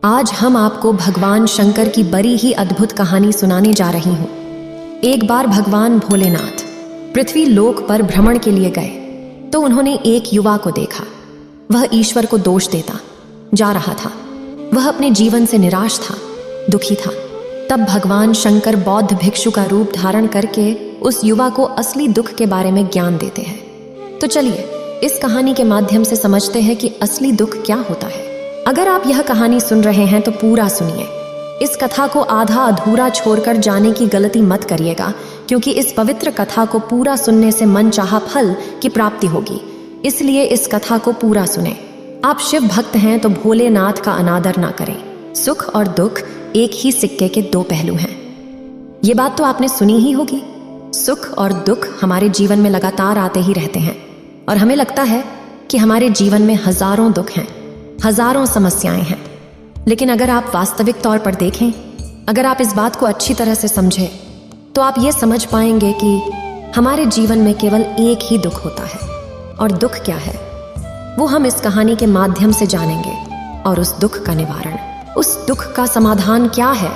आज हम आपको भगवान शंकर की बड़ी ही अद्भुत कहानी सुनाने जा रही हूँ। एक बार भगवान भोलेनाथ पृथ्वी लोक पर भ्रमण के लिए गए तो उन्होंने एक युवा को देखा। वह ईश्वर को दोष देता जा रहा था। वह अपने जीवन से निराश था, दुखी था। तब भगवान शंकर बौद्ध भिक्षु का रूप धारण करके उस युवा को असली दुख के बारे में ज्ञान देते हैं। तो चलिए इस कहानी के माध्यम से समझते हैं कि असली दुख क्या होता है। अगर आप यह कहानी सुन रहे हैं तो पूरा सुनिए। इस कथा को आधा अधूरा छोड़कर जाने की गलती मत करिएगा, क्योंकि इस पवित्र कथा को पूरा सुनने से मनचाहा फल की प्राप्ति होगी। इसलिए इस कथा को पूरा सुने। आप शिव भक्त हैं तो भोलेनाथ का अनादर ना करें। सुख और दुख एक ही सिक्के के दो पहलू हैं। ये बात तो आपने सुनी ही होगी। सुख और दुख हमारे जीवन में लगातार आते ही रहते हैं और हमें लगता है कि हमारे जीवन में हजारों दुख हैं, हजारों समस्याएं हैं। लेकिन अगर आप वास्तविक तौर पर देखें, अगर आप इस बात को अच्छी तरह से समझें, तो आप ये समझ पाएंगे कि हमारे जीवन में केवल एक ही दुख होता है। और दुख क्या है वो हम इस कहानी के माध्यम से जानेंगे। और उस दुख का निवारण, उस दुख का समाधान क्या है,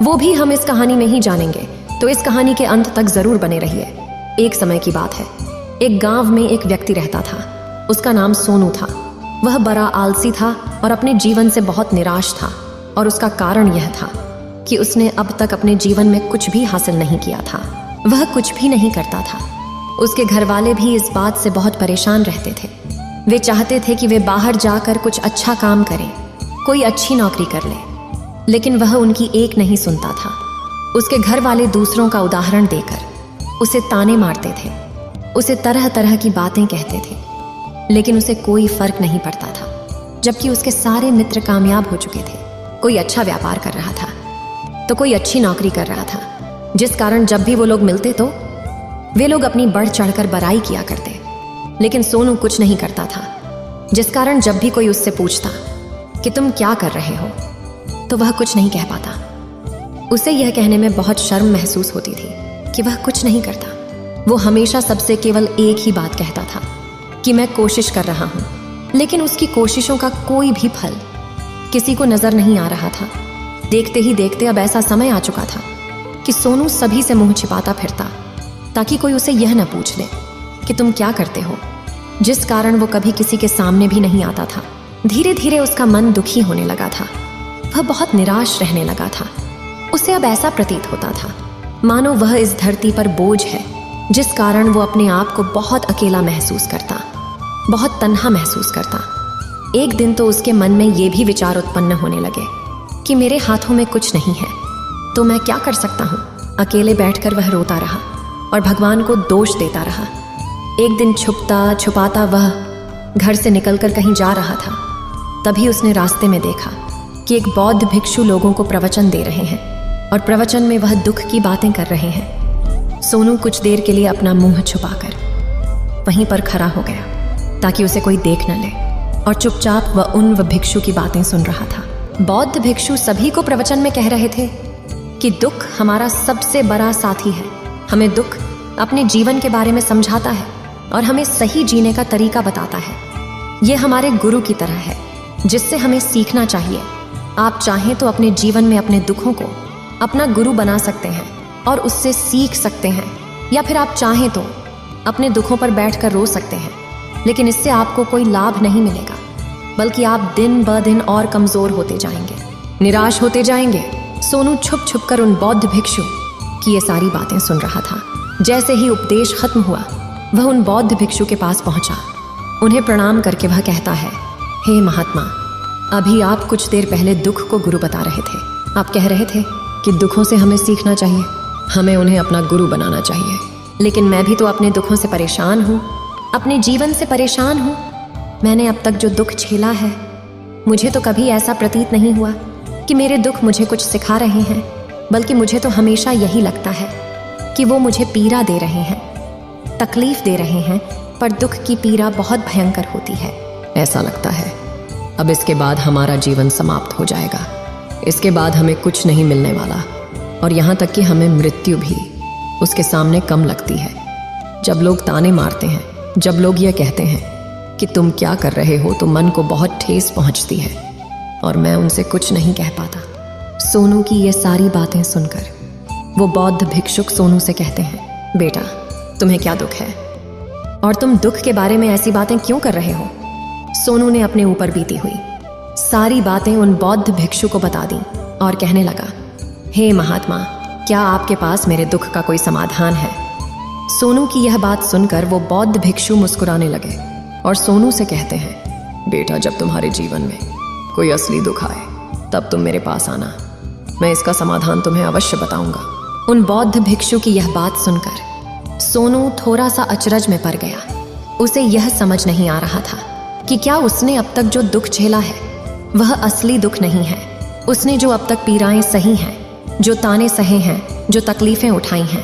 वो भी हम इस कहानी में ही जानेंगे। तो इस कहानी के अंत तक जरूर बने रहिए। एक समय की बात है, एक गांव में एक व्यक्ति रहता था। उसका नाम सोनू था। वह बड़ा आलसी था और अपने जीवन से बहुत निराश था। और उसका कारण यह था कि उसने अब तक अपने जीवन में कुछ भी हासिल नहीं किया था। वह कुछ भी नहीं करता था। उसके घर वाले भी इस बात से बहुत परेशान रहते थे। वे चाहते थे कि वे बाहर जाकर कुछ अच्छा काम करें, कोई अच्छी नौकरी कर ले, लेकिन वह उनकी एक नहीं सुनता था। उसके घर वाले दूसरों का उदाहरण देकर उसे ताने मारते थे, उसे तरह तरह की बातें कहते थे, लेकिन उसे कोई फर्क नहीं पड़ता था। जबकि उसके सारे मित्र कामयाब हो चुके थे। कोई अच्छा व्यापार कर रहा था तो कोई अच्छी नौकरी कर रहा था, जिस कारण जब भी वो लोग मिलते तो वे लोग अपनी बढ़ चढ़कर बड़ाई किया करते। लेकिन सोनू कुछ नहीं करता था, जिस कारण जब भी कोई उससे पूछता कि तुम क्या कर रहे हो, तो वह कुछ नहीं कह पाता। उसे यह कहने में बहुत शर्म महसूस होती थी कि वह कुछ नहीं करता। वो हमेशा सबसे केवल एक ही बात कहता था कि मैं कोशिश कर रहा हूं। लेकिन उसकी कोशिशों का कोई भी फल किसी को नजर नहीं आ रहा था। देखते ही देखते अब ऐसा समय आ चुका था कि सोनू सभी से मुंह छिपाता फिरता, ताकि कोई उसे यह न पूछ ले कि तुम क्या करते हो, जिस कारण वो कभी किसी के सामने भी नहीं आता था। धीरे धीरे उसका मन दुखी होने लगा था। वह बहुत निराश रहने लगा था। उसे अब ऐसा प्रतीत होता था मानो वह इस धरती पर बोझ है, जिस कारण वो अपने आप को बहुत अकेला महसूस करता, बहुत तन्हा महसूस करता। एक दिन तो उसके मन में ये भी विचार उत्पन्न होने लगे कि मेरे हाथों में कुछ नहीं है तो मैं क्या कर सकता हूँ। अकेले बैठकर वह रोता रहा और भगवान को दोष देता रहा। एक दिन छुपता छुपाता वह घर से निकलकर कहीं जा रहा था। तभी उसने रास्ते में देखा कि एक बौद्ध भिक्षु लोगों को प्रवचन दे रहे हैं और प्रवचन में वह दुख की बातें कर रहे हैं। सोनू कुछ देर के लिए अपना मुंह छुपाकर वहीं पर खड़ा हो गया ताकि उसे कोई देख न ले, और चुपचाप वह उन भिक्षु की बातें सुन रहा था। बौद्ध भिक्षु सभी को प्रवचन में कह रहे थे कि दुख हमारा सबसे बड़ा साथी है। हमें दुख अपने जीवन के बारे में समझाता है और हमें सही जीने का तरीका बताता है। यह हमारे गुरु की तरह है, जिससे हमें सीखना चाहिए। आप चाहें तो अपने जीवन में अपने दुखों को अपना गुरु बना सकते हैं और उससे सीख सकते हैं, या फिर आप चाहें तो अपने दुखों पर बैठकर रो सकते हैं। लेकिन इससे आपको कोई लाभ नहीं मिलेगा, बल्कि आप दिन ब दिन और कमजोर होते जाएंगे, निराश होते जाएंगे। सोनू छुप छुप कर उन बौद्ध भिक्षु की ये सारी बातें सुन रहा था। जैसे ही उपदेश खत्म हुआ, वह उन बौद्ध भिक्षु के पास पहुंचा। उन्हें प्रणाम करके वह कहता है, हे महात्मा, अभी आप कुछ देर पहले दुख को गुरु बता रहे थे। आप कह रहे थे कि दुखों से हमें सीखना चाहिए, हमें उन्हें अपना गुरु बनाना चाहिए। लेकिन मैं भी तो अपने दुखों से परेशान हूँ, अपने जीवन से परेशान हूँ। मैंने अब तक जो दुख झेला है, मुझे तो कभी ऐसा प्रतीत नहीं हुआ कि मेरे दुख मुझे कुछ सिखा रहे हैं, बल्कि मुझे तो हमेशा यही लगता है कि वो मुझे पीड़ा दे रहे हैं, तकलीफ दे रहे हैं। पर दुख की पीड़ा बहुत भयंकर होती है। ऐसा लगता है अब इसके बाद हमारा जीवन समाप्त हो जाएगा, इसके बाद हमें कुछ नहीं मिलने वाला, और यहाँ तक कि हमें मृत्यु भी उसके सामने कम लगती है। जब लोग ताने मारते हैं, जब लोग ये कहते हैं कि तुम क्या कर रहे हो, तो मन को बहुत ठेस पहुँचती है और मैं उनसे कुछ नहीं कह पाता। सोनू की ये सारी बातें सुनकर वो बौद्ध भिक्षुक सोनू से कहते हैं, बेटा तुम्हें क्या दुख है और तुम दुख के बारे में ऐसी बातें क्यों कर रहे हो? सोनू ने अपने ऊपर बीती हुई सारी बातें उन बौद्ध भिक्षु को बता दी और कहने लगा, हे महात्मा, क्या आपके पास मेरे दुख का कोई समाधान है? सोनू की यह बात सुनकर वो बौद्ध भिक्षु मुस्कुराने लगे और सोनू से कहते हैं, बेटा जब तुम्हारे जीवन में कोई असली दुख आए तब तुम मेरे पास आना, मैं इसका समाधान तुम्हें अवश्य बताऊंगा। उन बौद्ध भिक्षु की यह बात सुनकर सोनू थोड़ा सा अचरज में पड़ गया। उसे यह समझ नहीं आ रहा था कि क्या उसने अब तक जो दुख झेला है वह असली दुख नहीं है। उसने जो अब तक पीड़ाएं सही हैं, जो ताने सहे हैं, जो तकलीफें उठाई हैं,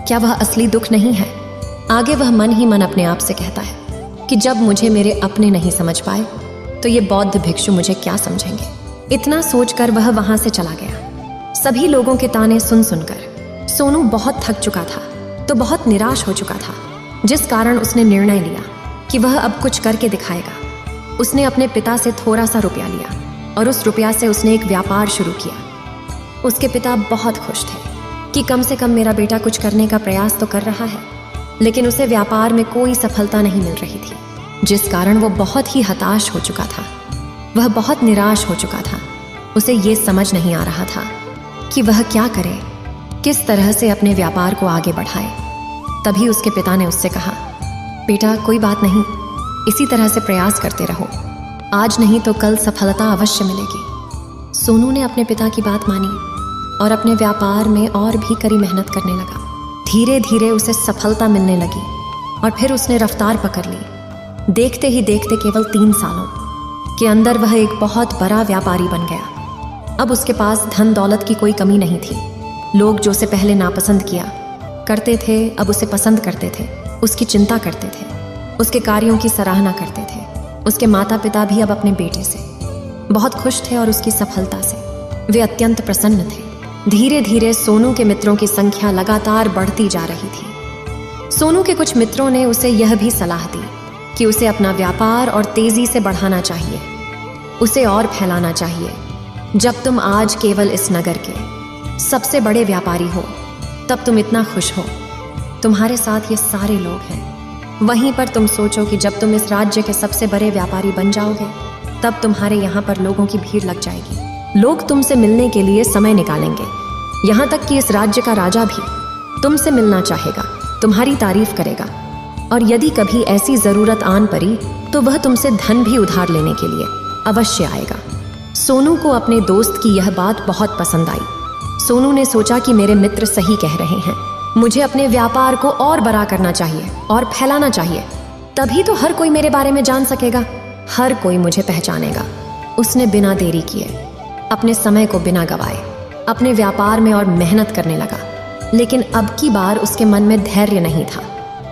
क्या वह असली दुख नहीं है? आगे वह मन ही मन अपने आप से कहता है कि जब मुझे मेरे अपने नहीं समझ पाए तो ये बौद्ध भिक्षु मुझे क्या समझेंगे। इतना सोचकर वह वहां से चला गया। सभी लोगों के ताने सुन सुनकर सोनू बहुत थक चुका था, तो बहुत निराश हो चुका था, जिस कारण उसने निर्णय लिया कि वह अब कुछ करके दिखाएगा। उसने अपने पिता से थोड़ा सा रुपया लिया और उस रुपया से उसने एक व्यापार शुरू किया। उसके पिता बहुत खुश थे कि कम से कम मेरा बेटा कुछ करने का प्रयास तो कर रहा है, लेकिन उसे व्यापार में कोई सफलता नहीं मिल रही थी, जिस कारण वो बहुत ही हताश हो चुका था। वह बहुत निराश हो चुका था। उसे ये समझ नहीं आ रहा था कि वह क्या करे, किस तरह से अपने व्यापार को आगे बढ़ाए। तभी उसके पिता ने उससे कहा, बेटा कोई बात नहीं, इसी तरह से प्रयास करते रहो, आज नहीं तो कल सफलता अवश्य मिलेगी। सोनू ने अपने पिता की बात मानी और अपने व्यापार में और भी कड़ी मेहनत करने लगा। धीरे धीरे उसे सफलता मिलने लगी और फिर उसने रफ्तार पकड़ ली। देखते ही देखते केवल 3 सालों के अंदर वह एक बहुत बड़ा व्यापारी बन गया। अब उसके पास धन दौलत की कोई कमी नहीं थी। लोग जो उसे पहले नापसंद किया करते थे, अब उसे पसंद करते थे, उसकी चिंता करते थे, उसके कार्यों की सराहना करते थे। उसके माता पिता भी अब अपने बेटे से बहुत खुश थे और उसकी सफलता से वे अत्यंत प्रसन्न थे। धीरे धीरे सोनू के मित्रों की संख्या लगातार बढ़ती जा रही थी। सोनू के कुछ मित्रों ने उसे यह भी सलाह दी कि उसे अपना व्यापार और तेजी से बढ़ाना चाहिए, उसे और फैलाना चाहिए। जब तुम आज केवल इस नगर के सबसे बड़े व्यापारी हो तब तुम इतना खुश हो, तुम्हारे साथ ये सारे लोग हैं। वहीं पर तुम सोचो कि जब तुम इस राज्य के सबसे बड़े व्यापारी बन जाओगे तब तुम्हारे यहाँ पर लोगों की भीड़ लग जाएगी। लोग तुमसे मिलने के लिए समय निकालेंगे। यहाँ तक कि इस राज्य का राजा भी तुमसे मिलना चाहेगा, तुम्हारी तारीफ करेगा, और यदि कभी ऐसी जरूरत आन पड़ी तो वह तुमसे धन भी उधार लेने के लिए अवश्य आएगा। सोनू को अपने दोस्त की यह बात बहुत पसंद आई। सोनू ने सोचा कि मेरे मित्र सही कह रहे हैं, मुझे अपने व्यापार को और बड़ा करना चाहिए और फैलाना चाहिए, तभी तो हर कोई मेरे बारे में जान सकेगा, हर कोई मुझे पहचानेगा। उसने बिना देरी किए, अपने समय को बिना गवाए अपने व्यापार में और मेहनत करने लगा। लेकिन अब की बार उसके मन में धैर्य नहीं था,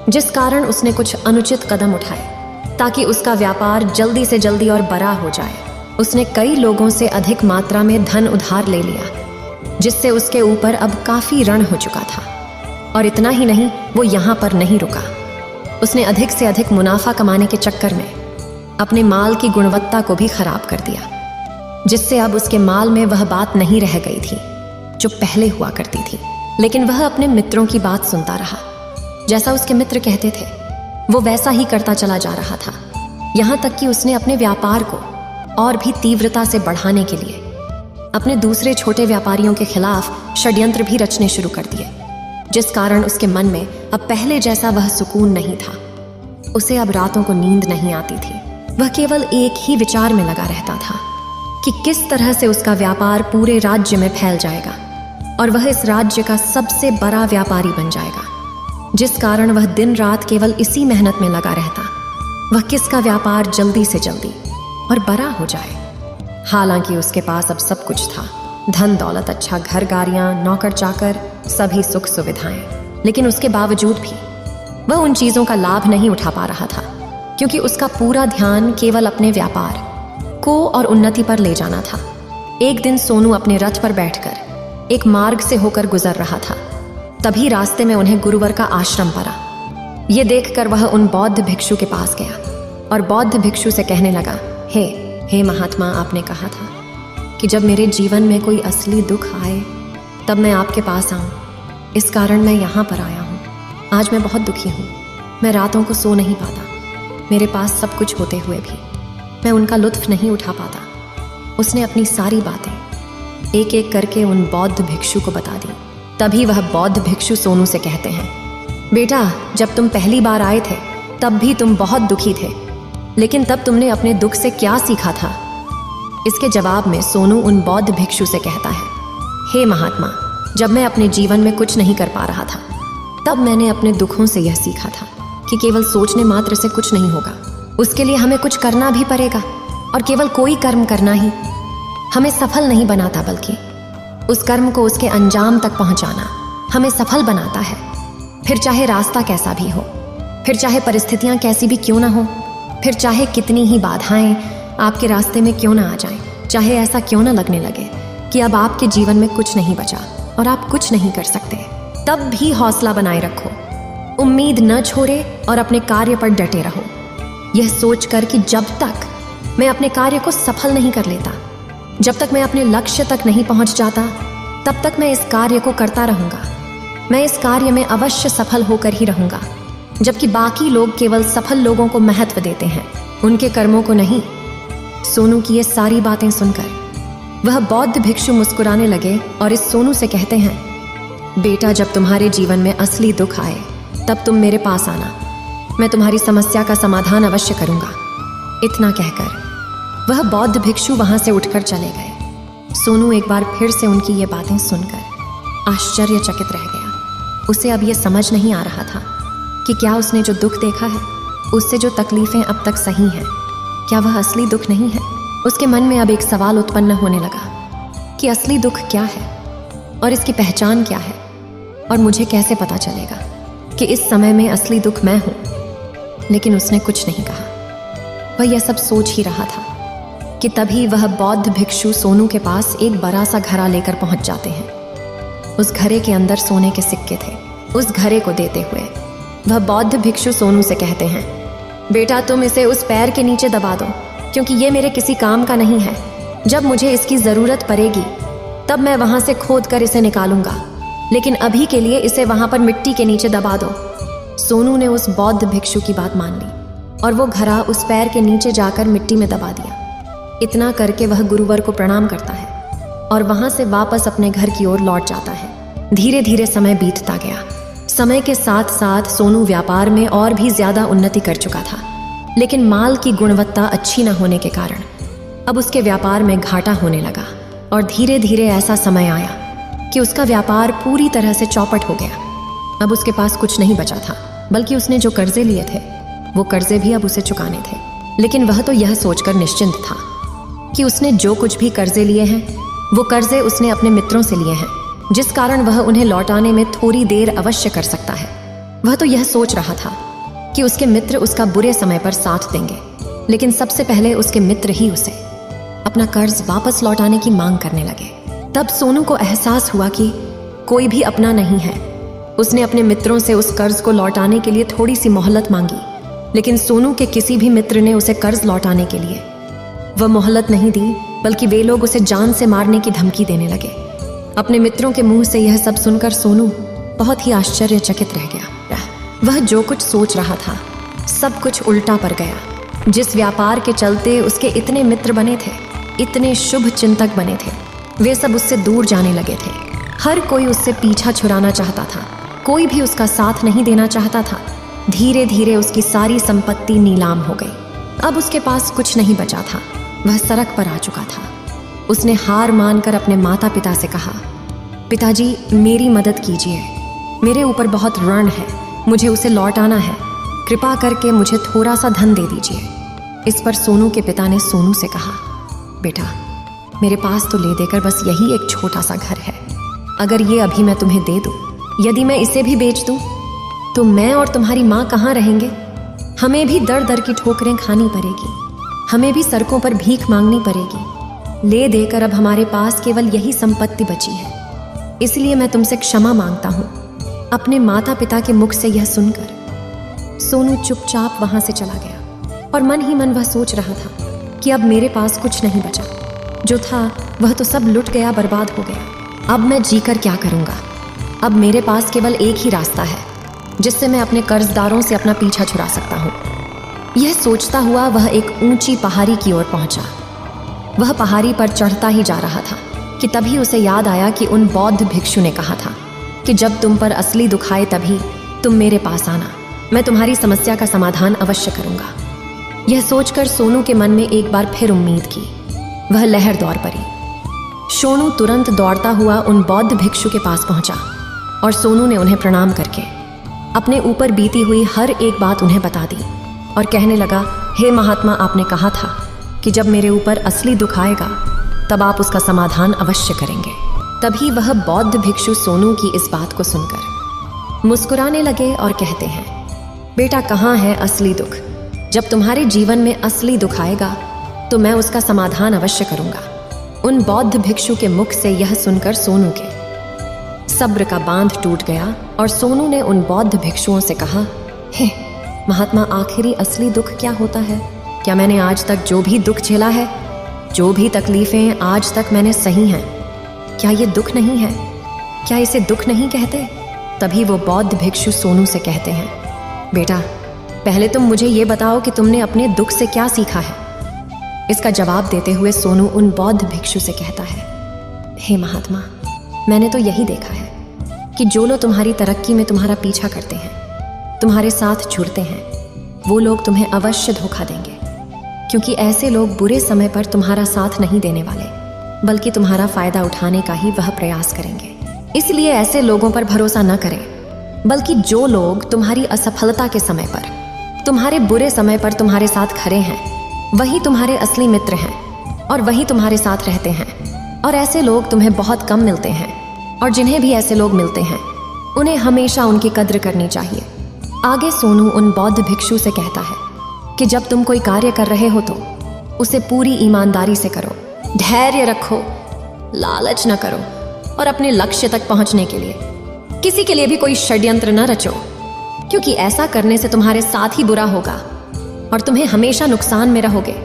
जिस कारण उसने कुछ अनुचित कदम उठाए ताकि उसका व्यापार जल्दी से जल्दी और बड़ा हो जाए। उसने कई लोगों से अधिक मात्रा में धन उधार ले लिया, जिससे उसके ऊपर अब काफी ऋण हो चुका था। और इतना ही नहीं, वो यहाँ पर नहीं रुका। उसने अधिक से अधिक मुनाफा कमाने के चक्कर में अपने माल की गुणवत्ता को भी खराब कर दिया, जिससे अब उसके माल में वह बात नहीं रह गई थी जो पहले हुआ करती थी। लेकिन वह अपने मित्रों की बात सुनता रहा। जैसा उसके मित्र कहते थे वो वैसा ही करता चला जा रहा था। यहाँ तक कि उसने अपने व्यापार को और भी तीव्रता से बढ़ाने के लिए अपने दूसरे छोटे व्यापारियों के खिलाफ षड्यंत्र भी रचने शुरू कर दिए, जिस कारण उसके मन में अब पहले जैसा वह सुकून नहीं था। उसे अब रातों को नींद नहीं आती थी। वह केवल एक ही विचार में लगा रहता था कि किस तरह से उसका व्यापार पूरे राज्य में फैल जाएगा और वह इस राज्य का सबसे बड़ा व्यापारी बन जाएगा, जिस कारण वह दिन रात केवल इसी मेहनत में लगा रहता, वह किसका व्यापार जल्दी से जल्दी और बड़ा हो जाए। हालांकि उसके पास अब सब कुछ था, धन दौलत, अच्छा घर, गाड़ियां, नौकर चाकर, सभी सुख सुविधाएं, लेकिन उसके बावजूद भी वह उन चीजों का लाभ नहीं उठा पा रहा था, क्योंकि उसका पूरा ध्यान केवल अपने व्यापार को और उन्नति पर ले जाना था। एक दिन सोनू अपने रथ पर बैठकर एक मार्ग से होकर गुजर रहा था। तभी रास्ते में उन्हें गुरुवर का आश्रम पड़ा। ये देखकर वह उन बौद्ध भिक्षु के पास गया और बौद्ध भिक्षु से कहने लगा, हे महात्मा, आपने कहा था कि जब मेरे जीवन में कोई असली दुख आए तब मैं आपके पास आऊं। इस कारण मैं यहाँ पर आया हूँ। आज मैं बहुत दुखी हूँ। मैं रातों को सो नहीं पाता। मेरे पास सब कुछ होते हुए भी मैं उनका लुत्फ नहीं उठा पाता। उसने अपनी सारी बातें एक एक करके उन बौद्ध भिक्षु को बता दी। तभी वह बौद्ध भिक्षु सोनू से कहते हैं, बेटा, जब तुम पहली बार आए थे तब भी तुम बहुत दुखी थे, लेकिन तब तुमने अपने दुख से क्या सीखा था? इसके जवाब में सोनू उन बौद्ध भिक्षु से कहता है, हे महात्मा, जब मैं अपने जीवन में कुछ नहीं कर पा रहा था तब मैंने अपने दुखों से यह सीखा था कि केवल सोचने मात्र से कुछ नहीं होगा। उसके लिए हमें कुछ करना भी पड़ेगा, और केवल कोई कर्म करना ही हमें सफल नहीं बनाता, बल्कि उस कर्म को उसके अंजाम तक पहुंचाना हमें सफल बनाता है। फिर चाहे रास्ता कैसा भी हो, फिर चाहे परिस्थितियां कैसी भी क्यों ना हो, फिर चाहे कितनी ही बाधाएं आपके रास्ते में क्यों ना आ जाएं, चाहे ऐसा क्यों ना लगने लगे कि अब आपके जीवन में कुछ नहीं बचा और आप कुछ नहीं कर सकते, तब भी हौसला बनाए रखो, उम्मीद न छोड़े और अपने कार्य पर डटे रहो, यह सोचकर कि जब तक मैं अपने कार्य को सफल नहीं कर लेता, जब तक मैं अपने लक्ष्य तक नहीं पहुंच जाता, तब तक मैं इस कार्य को करता रहूंगा। मैं इस कार्य में अवश्य सफल होकर ही रहूंगा। जबकि बाकी लोग केवल सफल लोगों को महत्व देते हैं, उनके कर्मों को नहीं। सोनू की ये सारी बातें सुनकर वह बौद्ध भिक्षु मुस्कुराने लगे और इस सोनू से कहते हैं, बेटा, जब तुम्हारे जीवन में असली दुख आए तब तुम मेरे पास आना, मैं तुम्हारी समस्या का समाधान अवश्य करूंगा। इतना कहकर वह बौद्ध भिक्षु वहां से उठकर चले गए। सोनू एक बार फिर से उनकी ये बातें सुनकर आश्चर्यचकित रह गया। उसे अब यह समझ नहीं आ रहा था कि क्या उसने जो दुख देखा है, उससे जो तकलीफें अब तक सही हैं, क्या वह असली दुख नहीं है? उसके मन में अब एक सवाल उत्पन्न होने लगा कि असली दुख क्या है और इसकी पहचान क्या है, और मुझे कैसे पता चलेगा कि इस समय में असली दुख मैं हूं। लेकिन उसने कुछ नहीं कहा। वह यह सब सोच ही रहा था कि तभी वह बौद्ध भिक्षु सोनू के पास एक बड़ा सा घड़ा लेकर पहुंच जाते हैं। उस घड़े के अंदर सोने के सिक्के थे। उस घड़े को देते हुए वह बौद्ध भिक्षु सोनू से कहते हैं, बेटा, तुम इसे उस पैर के नीचे दबा दो, क्योंकि ये मेरे किसी काम का नहीं है। जब मुझे इसकी जरूरत पड़ेगी तब मैं वहां से खोद कर इसे निकालूंगा, लेकिन अभी के लिए इसे वहां पर मिट्टी के नीचे दबा दो। सोनू ने उस बौद्ध भिक्षु की बात मान ली और वो घड़ा उस पैर के नीचे जाकर मिट्टी में दबा दिया। इतना करके वह गुरुवर को प्रणाम करता है और वहां से वापस अपने घर की ओर लौट जाता है। धीरे धीरे समय बीतता गया। समय के साथ साथ सोनू व्यापार में और भी ज्यादा उन्नति कर चुका था, लेकिन माल की गुणवत्ता अच्छी न होने के कारण अब उसके व्यापार में घाटा होने लगा। और धीरे धीरे ऐसा समय आया कि उसका व्यापार पूरी तरह से चौपट हो गया। अब उसके पास कुछ नहीं बचा था, बल्कि उसने जो कर्जे लिए थे वो कर्जे भी अब उसे चुकाने थे। लेकिन वह तो यह सोचकर निश्चिंत था कि उसने जो कुछ भी कर्जे लिए हैं वो कर्जे उसने अपने मित्रों से लिए हैं, जिस कारण वह उन्हें लौटाने में थोड़ी देर अवश्य कर सकता है। वह तो यह सोच रहा था कि उसके मित्र उसका बुरे समय पर साथ देंगे, लेकिन सबसे पहले उसके मित्र ही उसे अपना कर्ज वापस लौटाने की मांग करने लगे। तब सोनू को एहसास हुआ कि कोई भी अपना नहीं है। उसने अपने मित्रों से उस कर्ज को लौटाने के लिए थोड़ी सी मोहलत मांगी, लेकिन सोनू के किसी भी मित्र ने उसे कर्ज लौटाने के लिए वह मोहलत नहीं दी, बल्कि वे लोग उसे जान से मारने की धमकी देने लगे। अपने मित्रों के मुंह से यह सब सुनकर सोनू बहुत ही आश्चर्यचकित रह गया। वह जो कुछ सोच रहा था सब कुछ उल्टा पड़ गया। जिस व्यापार के चलते उसके इतने मित्र बने थे, इतने शुभ चिंतक बने थे, वे सब उससे दूर जाने लगे थे। हर कोई उससे पीछा छुड़ाना चाहता था, कोई भी उसका साथ नहीं देना चाहता था। धीरे धीरे उसकी सारी संपत्ति नीलाम हो गई। अब उसके पास कुछ नहीं बचा था। वह सड़क पर आ चुका था। उसने हार मानकर अपने माता पिता से कहा, पिताजी, मेरी मदद कीजिए, मेरे ऊपर बहुत ऋण है, मुझे उसे लौटाना है, कृपा करके मुझे थोड़ा सा धन दे दीजिए। इस पर सोनू के पिता ने सोनू से कहा, बेटा, मेरे पास तो ले देकर बस यही एक छोटा सा घर है। अगर ये अभी मैं तुम्हें दे दूं, यदि मैं इसे भी बेच दूं, तो मैं और तुम्हारी माँ कहाँ रहेंगे? हमें भी दर दर की ठोकरें खानी पड़ेगी, हमें भी सड़कों पर भीख मांगनी पड़ेगी। ले देकर अब हमारे पास केवल यही संपत्ति बची है, इसलिए मैं तुमसे क्षमा मांगता हूँ। अपने माता पिता के मुख से यह सुनकर सोनू चुपचाप वहां से चला गया और मन ही मन वह सोच रहा था कि अब मेरे पास कुछ नहीं बचा, जो था वह तो सब लुट गया, बर्बाद हो गया। अब मैं जीकर क्या करूँगा? अब मेरे पास केवल एक ही रास्ता है जिससे मैं अपने कर्जदारों से अपना पीछा छुड़ा सकता हूँ। यह सोचता हुआ वह एक ऊंची पहाड़ी की ओर पहुंचा। वह पहाड़ी पर चढ़ता ही जा रहा था कि तभी उसे याद आया कि उन बौद्ध भिक्षु ने कहा था कि जब तुम पर असली दुख आए तभी तुम मेरे पास आना, मैं तुम्हारी समस्या का समाधान अवश्य करूंगा। यह सोचकर सोनू के मन में एक बार फिर उम्मीद की। वह लहर दौड़ पड़ी। सोनू तुरंत दौड़ता हुआ उन बौद्ध भिक्षु के पास पहुंचा और सोनू ने उन्हें प्रणाम करके अपने ऊपर बीती हुई हर एक बात उन्हें बता दी और कहने लगा, हे महात्मा, आपने कहा था कि जब मेरे ऊपर असली दुख आएगा तब आप उसका समाधान अवश्य करेंगे। तभी वह बौद्ध भिक्षु सोनू की इस बात को सुनकर मुस्कुराने लगे और कहते हैं, बेटा, कहाँ है असली दुख? जब तुम्हारे जीवन में असली दुख आएगा तो मैं उसका समाधान अवश्य करूंगा। उन बौद्ध भिक्षु के मुख से यह सुनकर सोनू के सब्र का बांध टूट गया और सोनू ने उन बौद्ध भिक्षुओं से कहा, हे महात्मा, आखिरी असली दुख क्या होता है? क्या मैंने आज तक जो भी दुख झेला है, जो भी तकलीफें आज तक मैंने सही हैं, क्या ये दुख नहीं है? क्या इसे दुख नहीं कहते? तभी वो बौद्ध भिक्षु सोनू से कहते हैं, बेटा, पहले तुम मुझे ये बताओ कि तुमने अपने दुख से क्या सीखा है। इसका जवाब देते हुए सोनू उन बौद्ध भिक्षु से कहता है, हे महात्मा, मैंने तो यही देखा है कि जो लोग तुम्हारी तरक्की में तुम्हारा पीछा करते हैं, तुम्हारे साथ जुड़ते हैं, वो लोग तुम्हें अवश्य धोखा देंगे, क्योंकि ऐसे लोग बुरे समय पर तुम्हारा साथ नहीं देने वाले, बल्कि तुम्हारा फायदा उठाने का ही वह प्रयास करेंगे। इसलिए ऐसे लोगों पर भरोसा न करें, बल्कि जो लोग तुम्हारी असफलता के समय पर, तुम्हारे बुरे समय पर तुम्हारे साथ खड़े हैं, वही तुम्हारे असली मित्र हैं और वही तुम्हारे साथ रहते हैं। और ऐसे लोग तुम्हें बहुत कम मिलते हैं, और जिन्हें भी ऐसे लोग मिलते हैं उन्हें हमेशा उनकी कद्र करनी चाहिए। आगे सोनू उन बौद्ध भिक्षु से कहता है कि जब तुम कोई कार्य कर रहे हो तो उसे पूरी ईमानदारी से करो, धैर्य रखो, लालच न करो और अपने लक्ष्य तक पहुंचने के लिए किसी के लिए भी कोई षड्यंत्र न रचो, क्योंकि ऐसा करने से तुम्हारे साथ ही बुरा होगा और तुम्हें हमेशा नुकसान में रहोगे।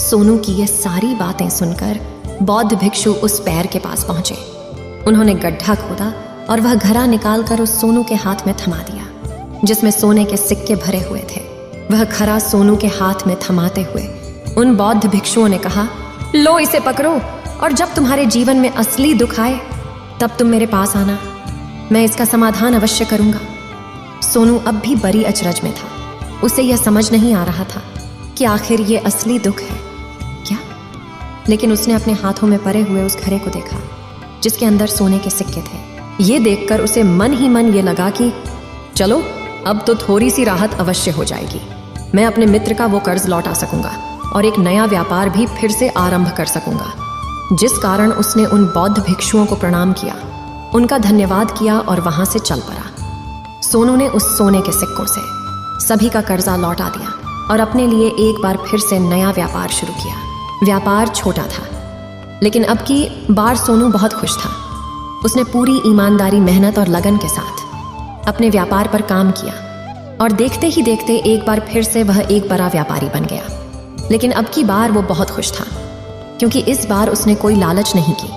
सोनू की ये सारी बातें सुनकर बौद्ध भिक्षु उस पैर के पास पहुंचे। उन्होंने गड्ढा खोदा और वह घड़ा निकालकर उस सोनू के हाथ में थमा दिया, जिसमें सोने के सिक्के भरे हुए थे। वह घड़ा सोनू के हाथ में थमाते हुए उन बौद्ध भिक्षुओं ने कहा, लो इसे पकड़ो, और जब तुम्हारे जीवन में असली दुख आए तब तुम मेरे पास आना, मैं इसका समाधान अवश्य करूंगा। सोनू अब भी बड़ी अचरज में था। उसे यह समझ नहीं आ रहा था कि आखिर ये असली दुख है क्या। लेकिन उसने अपने हाथों में पड़े हुए उस घड़े को देखा जिसके अंदर सोने के सिक्के थे। ये देखकर उसे मन ही मन ये लगा कि चलो, अब तो थोड़ी सी राहत अवश्य हो जाएगी। मैं अपने मित्र का वो कर्ज लौटा सकूंगा और एक नया व्यापार भी फिर से आरंभ कर सकूंगा। जिस कारण उसने उन बौद्ध भिक्षुओं को प्रणाम किया, उनका धन्यवाद किया और वहां से चल पड़ा। सोनू ने उस सोने के सिक्कों से सभी का कर्जा लौटा दिया और अपने लिए एक बार फिर से नया व्यापार शुरू किया। व्यापार छोटा था, लेकिन अब की बार सोनू बहुत खुश था। उसने पूरी ईमानदारी, मेहनत और लगन के साथ अपने व्यापार पर काम किया और देखते ही देखते एक बार फिर से वह एक बड़ा व्यापारी बन गया। लेकिन अब की बार वो बहुत खुश था, क्योंकि इस बार उसने कोई लालच नहीं की,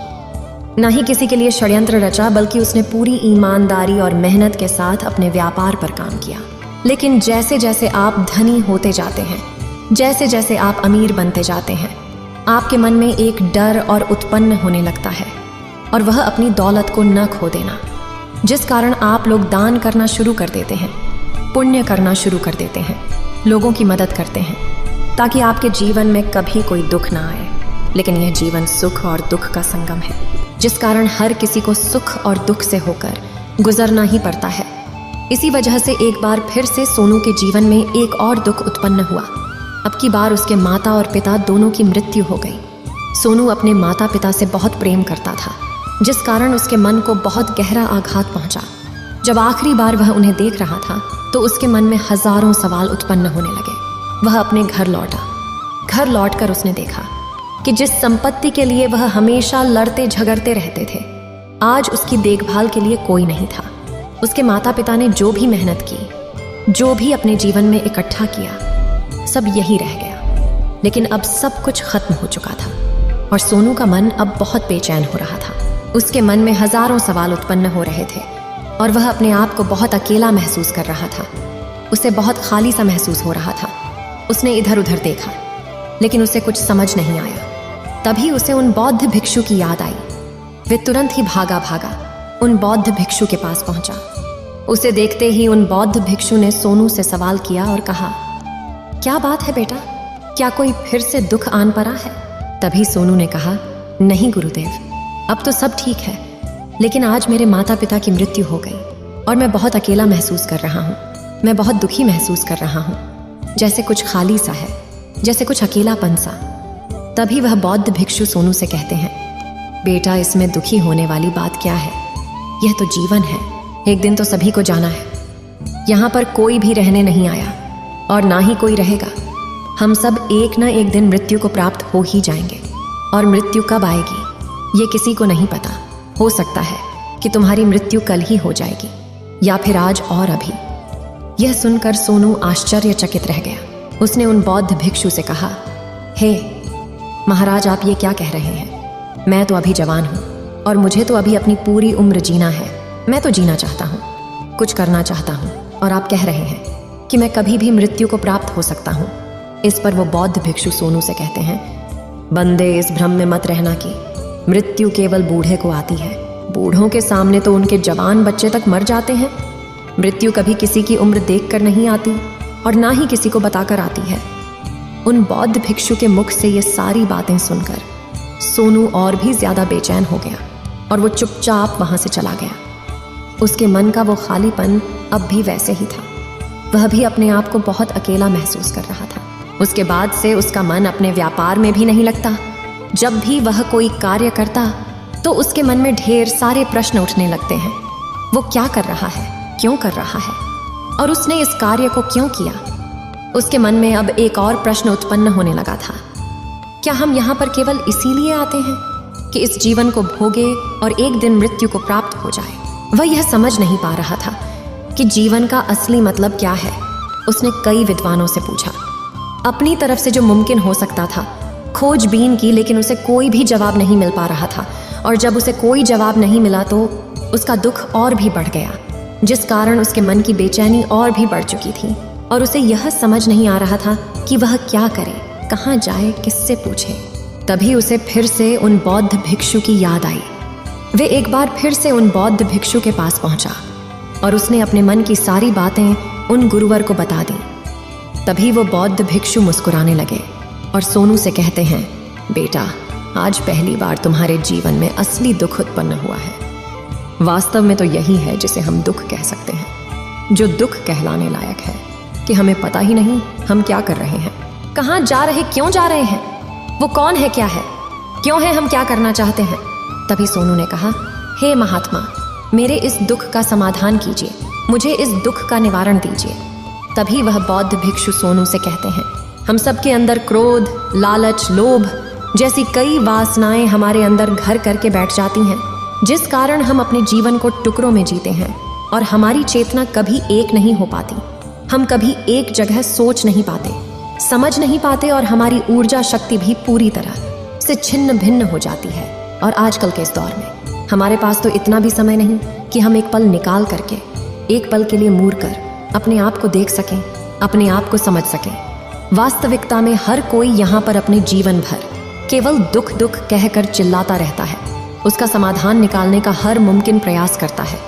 ना ही किसी के लिए षड्यंत्र रचा, बल्कि उसने पूरी ईमानदारी और मेहनत के साथ अपने व्यापार पर काम किया। लेकिन जैसे जैसे आप धनी होते जाते हैं, जैसे जैसे आप अमीर बनते जाते हैं, आपके मन में एक डर और उत्पन्न होने लगता है, और वह अपनी दौलत को न खो देना, जिस कारण आप लोग दान करना शुरू कर देते हैं, पुण्य करना शुरू कर देते हैं, लोगों की मदद करते हैं, ताकि आपके जीवन में कभी कोई दुख ना आए। लेकिन यह जीवन सुख और दुख का संगम है, जिस कारण हर किसी को सुख और दुख से होकर गुजरना ही पड़ता है। इसी वजह से एक बार फिर से सोनू के जीवन में एक और दुख उत्पन्न हुआ। अब की बार उसके माता और पिता दोनों की मृत्यु हो गई। सोनू अपने माता पिता से बहुत प्रेम करता था, जिस कारण उसके मन को बहुत गहरा आघात पहुंचा। जब आखिरी बार वह उन्हें देख रहा था तो उसके मन में हजारों सवाल उत्पन्न होने लगे। वह अपने घर लौटा। घर लौटकर उसने देखा कि जिस संपत्ति के लिए वह हमेशा लड़ते झगड़ते रहते थे, आज उसकी देखभाल के लिए कोई नहीं था। उसके माता पिता ने जो भी मेहनत की, जो भी अपने जीवन में इकट्ठा किया, सब यही रह गया। लेकिन अब सब कुछ खत्म हो चुका था। और सोनू का मन अब बहुत बेचैन हो रहा था। उसके मन में हजारों सवाल उत्पन्न हो रहे थे और वह अपने आप को बहुत अकेला महसूस कर रहा था। उसे बहुत खाली सा महसूस हो रहा था। उसने इधर उधर देखा लेकिन उसे कुछ समझ नहीं आया। तभी उसे उन बौद्ध भिक्षु की याद आई। वे तुरंत ही भागा उन बौद्ध भिक्षु के पास पहुंचा। उसे देखते ही उन बौद्ध भिक्षु ने सोनू से सवाल किया और कहा, क्या बात है बेटा, क्या कोई फिर से दुख आन पड़ा है? तभी सोनू ने कहा, नहीं गुरुदेव, अब तो सब ठीक है, लेकिन आज मेरे माता पिता की मृत्यु हो गई और मैं बहुत अकेला महसूस कर रहा हूँ। मैं बहुत दुखी महसूस कर रहा हूँ, जैसे कुछ खाली सा है, जैसे कुछ अकेलापन सा। तभी वह बौद्ध भिक्षु सोनू से कहते हैं, बेटा, इसमें दुखी होने वाली बात क्या है? यह तो जीवन है, एक दिन तो सभी को जाना है। यहाँ पर कोई भी रहने नहीं आया और ना ही कोई रहेगा। हम सब एक न एक दिन मृत्यु को प्राप्त हो ही जाएंगे। और मृत्यु कब आएगी ये किसी को नहीं पता। हो सकता है कि तुम्हारी मृत्यु कल ही हो जाएगी या फिर आज और अभी। यह सुनकर सोनू आश्चर्यचकित रह गया। उसने उन बौद्ध भिक्षु से कहा, हे महाराज, आप ये क्या कह रहे हैं? मैं तो अभी जवान हूँ और मुझे तो अभी अपनी पूरी उम्र जीना है। मैं तो जीना चाहता हूँ, कुछ करना चाहता हूँ, और आप कह रहे हैं कि मैं कभी भी मृत्यु को प्राप्त हो सकता हूँ। इस पर वो बौद्ध भिक्षु सोनू से कहते हैं, बंदे, इस भ्रम में मत रहना कि मृत्यु केवल बूढ़े को आती है। बूढ़ों के सामने तो उनके जवान बच्चे तक मर जाते हैं। मृत्यु कभी किसी की उम्र देखकर नहीं आती और ना ही किसी को बताकर आती है। उन बौद्ध भिक्षु के मुख से ये सारी बातें सुनकर सोनू और भी ज्यादा बेचैन हो गया और वो चुपचाप वहां से चला गया। उसके मन का वो खालीपन अब भी वैसे ही था। वह भी अपने आप को बहुत अकेला महसूस कर रहा था। उसके बाद से उसका मन अपने व्यापार में भी नहीं लगता। जब भी वह कोई कार्य करता तो उसके मन में ढेर सारे प्रश्न उठने लगते हैं। वो क्या कर रहा है, क्यों कर रहा है, और उसने इस कार्य को क्यों किया? उसके मन में अब एक और प्रश्न उत्पन्न होने लगा था, क्या हम यहाँ पर केवल इसीलिए आते हैं कि इस जीवन को भोगे और एक दिन मृत्यु को प्राप्त हो जाए? वह यह समझ नहीं पा रहा था कि जीवन का असली मतलब क्या है। उसने कई विद्वानों से पूछा, अपनी तरफ से जो मुमकिन हो सकता था खोजबीन की, लेकिन उसे कोई भी जवाब नहीं मिल पा रहा था। और जब उसे कोई जवाब नहीं मिला तो उसका दुख और भी बढ़ गया, जिस कारण उसके मन की बेचैनी और भी बढ़ चुकी थी। और उसे यह समझ नहीं आ रहा था कि वह क्या करे, कहाँ जाए, किससे पूछे। तभी उसे फिर से उन बौद्ध भिक्षु की याद आई। वे एक बार फिर से उन बौद्ध भिक्षु के पास पहुंचा और उसने अपने मन की सारी बातें उन गुरुवर को बता दी। तभी वो बौद्ध भिक्षु मुस्कुराने लगे और सोनू से कहते हैं, बेटा, आज पहली बार तुम्हारे जीवन में असली दुख उत्पन्न हुआ है। वास्तव में तो यही है जिसे हम दुख कह सकते हैं, जो दुख कहलाने लायक है कि हमें पता ही नहीं हम क्या कर रहे हैं, कहाँ जा रहे, क्यों जा रहे हैं, वो कौन है, क्या है, क्यों है, हम क्या करना चाहते हैं। तभी सोनू ने कहा, हे महात्मा, मेरे इस दुख का समाधान कीजिए, मुझे इस दुख का निवारण दीजिए। तभी वह बौद्ध भिक्षु सोनू से कहते हैं, हम सबके अंदर क्रोध, लालच, लोभ जैसी कई वासनाएं हमारे अंदर घर करके बैठ जाती हैं, जिस कारण हम अपने जीवन को टुकड़ों में जीते हैं और हमारी चेतना कभी एक नहीं हो पाती। हम कभी एक जगह सोच नहीं पाते, समझ नहीं पाते और हमारी ऊर्जा शक्ति भी पूरी तरह से छिन्न भिन्न हो जाती है। और आजकल के इस दौर में हमारे पास तो इतना भी समय नहीं कि हम एक पल निकाल करके, एक पल के लिए मूर कर अपने आप को देख सकें, अपने आप को समझ सकें। वास्तविकता में हर कोई यहाँ पर अपने जीवन भर केवल दुख दुख कहकर चिल्लाता रहता है। उसका समाधान निकालने का हर मुमकिन प्रयास करता है,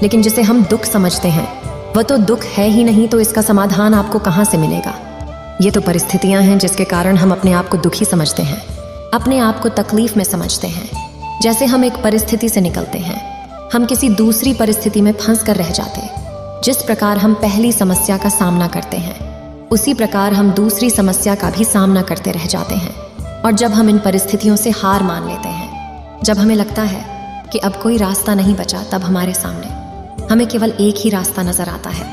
लेकिन जिसे हम दुख समझते हैं वह तो दुख है ही नहीं, तो इसका समाधान आपको कहाँ से मिलेगा। ये तो परिस्थितियां हैं जिसके कारण हम अपने आप को दुखी समझते हैं, अपने आप को तकलीफ में समझते हैं। जैसे हम एक परिस्थिति से निकलते हैं, हम किसी दूसरी परिस्थिति में फंस कर रह जाते। जिस प्रकार हम पहली समस्या का सामना करते हैं, उसी प्रकार हम दूसरी समस्या का भी सामना करते रह जाते हैं। और जब हम इन परिस्थितियों से हार मान लेते हैं, जब हमें लगता है कि अब कोई रास्ता नहीं बचा, तब हमारे सामने हमें केवल एक ही रास्ता नजर आता है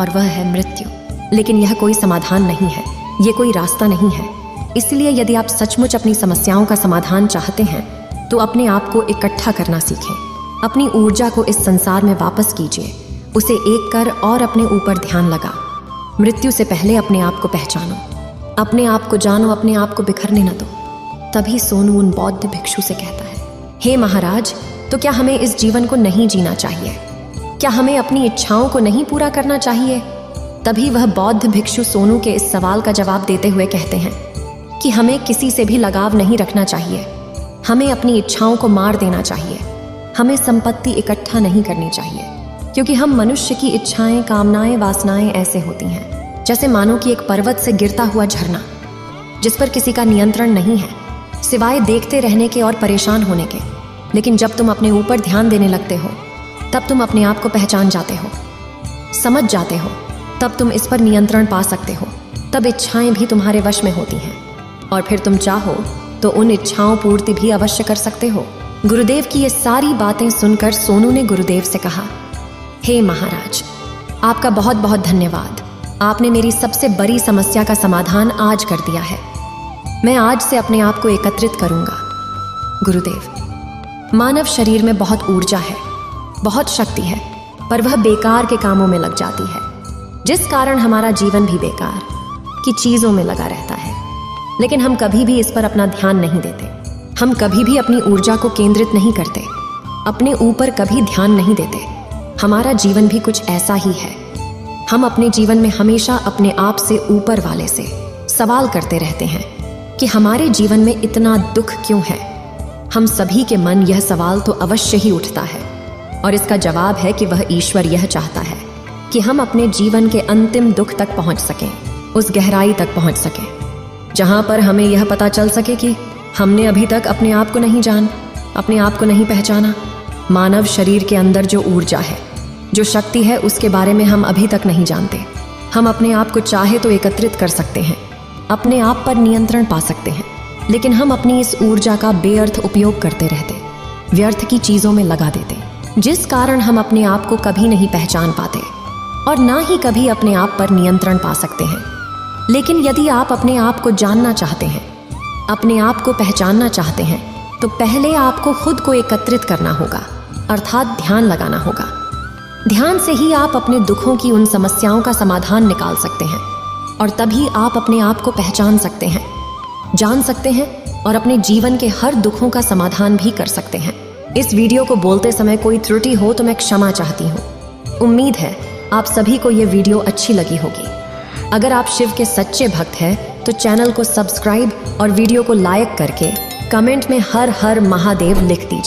और वह है मृत्यु। लेकिन यह कोई समाधान नहीं है, ये कोई रास्ता नहीं है। इसलिए यदि आप सचमुच अपनी समस्याओं का समाधान चाहते हैं तो अपने आप को इकट्ठा करना सीखें। अपनी ऊर्जा को इस संसार में वापस कीजिए, उसे एक कर और अपने ऊपर ध्यान लगा। मृत्यु से पहले अपने आप को पहचानो, अपने आप को जानो, अपने आप को बिखरने न दो। तभी सोनू उन बौद्ध भिक्षु से कहता है, हे महाराज, तो क्या हमें इस जीवन को नहीं जीना चाहिए? क्या हमें अपनी इच्छाओं को नहीं पूरा करना चाहिए? तभी वह बौद्ध भिक्षु सोनू के इस सवाल का जवाब देते हुए कहते हैं कि हमें किसी से भी लगाव नहीं रखना चाहिए, हमें अपनी इच्छाओं को मार देना चाहिए, हमें संपत्ति इकट्ठा नहीं करनी चाहिए, क्योंकि हम मनुष्य की इच्छाएं, कामनाएं, वासनाएं ऐसे होती हैं जैसे मानो कि एक पर्वत से गिरता हुआ झरना, जिस पर किसी का नियंत्रण नहीं है सिवाय देखते रहने के और परेशान होने के। लेकिन जब तुम अपने ऊपर ध्यान देने लगते हो तब तुम अपने आप को पहचान जाते हो, समझ जाते हो, तब तुम इस पर नियंत्रण पा सकते हो। तब इच्छाएं भी तुम्हारे वश में होती हैं और फिर तुम चाहो तो उन इच्छाओं पूर्ति भी अवश्य कर सकते हो। गुरुदेव की ये सारी बातें सुनकर सोनू ने गुरुदेव से कहा, हे महाराज, आपका बहुत बहुत धन्यवाद। आपने मेरी सबसे बड़ी समस्या का समाधान आज कर दिया है। मैं आज से अपने आप को एकत्रित करूंगा। गुरुदेव, मानव शरीर में बहुत ऊर्जा है, बहुत शक्ति है, पर वह बेकार के कामों में लग जाती है, जिस कारण हमारा जीवन भी बेकार की चीजों में लगा रहता है। लेकिन हम कभी भी इस पर अपना ध्यान नहीं देते, हम कभी भी अपनी ऊर्जा को केंद्रित नहीं करते, अपने ऊपर कभी ध्यान नहीं देते। हमारा जीवन भी कुछ ऐसा ही है। हम अपने जीवन में हमेशा अपने आप से, ऊपर वाले से सवाल करते रहते हैं कि हमारे जीवन में इतना दुख क्यों है। हम सभी के मन यह सवाल तो अवश्य ही उठता है और इसका जवाब है कि वह ईश्वर यह चाहता है कि हम अपने जीवन के अंतिम दुख तक पहुंच सकें, उस गहराई तक पहुंच सकें जहां पर हमें यह पता चल सके कि हमने अभी तक अपने आप को नहीं जान, अपने आप को नहीं पहचाना। मानव शरीर के अंदर जो ऊर्जा है, जो शक्ति है, उसके बारे में हम अभी तक नहीं जानते। हम अपने आप को चाहे तो एकत्रित कर सकते हैं, अपने आप पर नियंत्रण पा सकते हैं, लेकिन हम अपनी इस ऊर्जा का बेअर्थ उपयोग करते रहते, व्यर्थ की चीजों में लगा देते, जिस कारण हम अपने आप को कभी नहीं पहचान पाते और ना ही कभी अपने आप पर नियंत्रण पा सकते हैं। लेकिन यदि आप अपने आप को जानना चाहते हैं, अपने आप को पहचानना चाहते हैं, तो पहले आपको खुद को एकत्रित करना होगा, अर्थात ध्यान लगाना होगा। ध्यान से ही आप अपने दुखों की, उन समस्याओं का समाधान निकाल सकते हैं और तभी आप अपने आप को पहचान सकते हैं, जान सकते हैं और अपने जीवन के हर दुखों का समाधान भी कर सकते हैं। इस वीडियो को बोलते समय कोई त्रुटि हो तो मैं क्षमा चाहती हूँ। उम्मीद है आप सभी को ये वीडियो अच्छी लगी होगी। अगर आप शिव के सच्चे भक्त हैं तो चैनल को सब्सक्राइब और वीडियो को लाइक करके कमेंट में हर हर महादेव लिख दीजिए।